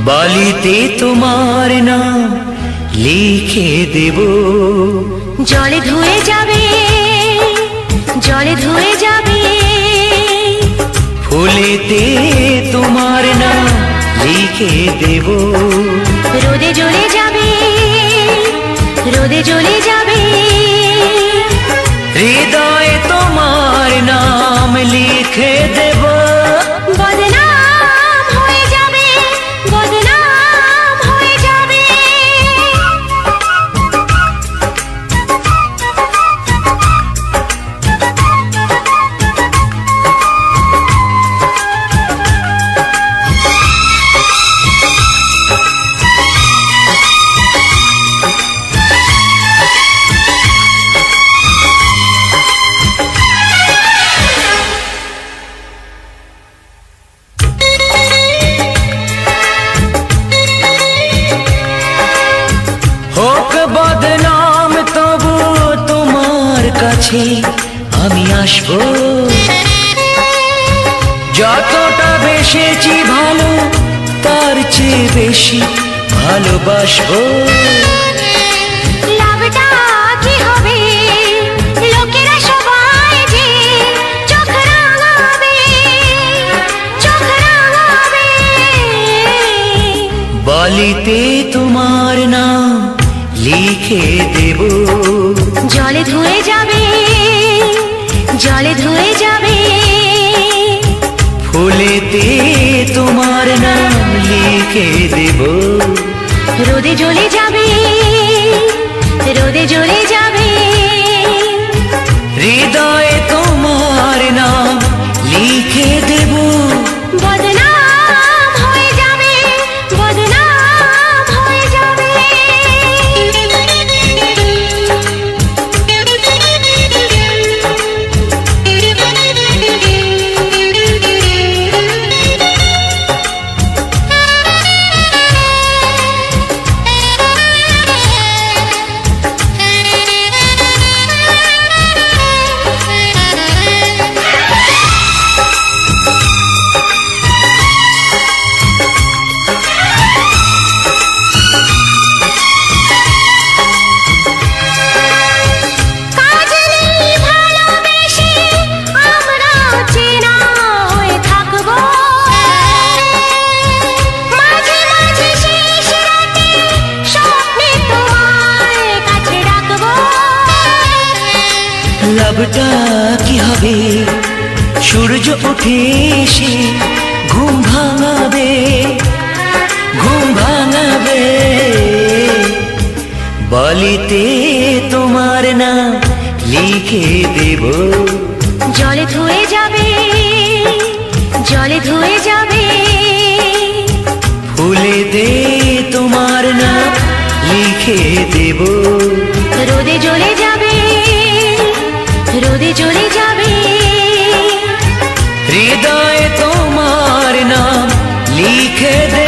বালিতে তোমার নাম লিখে দেব। জলে ধুয়ে যাবে, জলে ধুয়ে যাবে। ফুলেতে তোমার নাম লিখে দেব। রোদে জ্বলে যাবে, রোদে জ্বলে যাবে। হৃদয়ে তোমার নাম লিখে দেব। বদনাম হয়ে যাবে, বদনাম হয়ে যাবে। হোক বদনাম তবু তোমার কাছে আমি আসবো। যতটা বেসেছি ভালো তার চেয়ে বেশি ভালোবাসবো। লাভটা কি হবে? লোকেরা সবাই যে চোখ রাঙাবে, চোখ রাঙাবে। বালিতে তোমার নাম লিখে দেব। জলে ধুয়ে যাবে, জলে ধুয়ে যাবে। ফুলেতে তোমার নাম লিখে দেব। রোদে জ্বলে যাবে, রোদে জ্বলে যাবে। হৃদয়ে তোমার নাম লিখে দেব। বদনাম হয়ে যাবে, বদনাম হয়ে যাবে। লাভটা কি হবে? সূর্য উঠে এসে ঘুম ভাঙাবে, ঘুম ভাঙাবে। বালিতে তোমার নাম লিখে দেব। জলে ধুয়ে যাবে, জলে ধুয়ে যাবে। ফুলেতে তোমার নাম লিখে দেব। রোদে জ্বলে যাবে, রোদে জ্বলে যাবে। হৃদয়ে তোমার নাম লিখে দেব।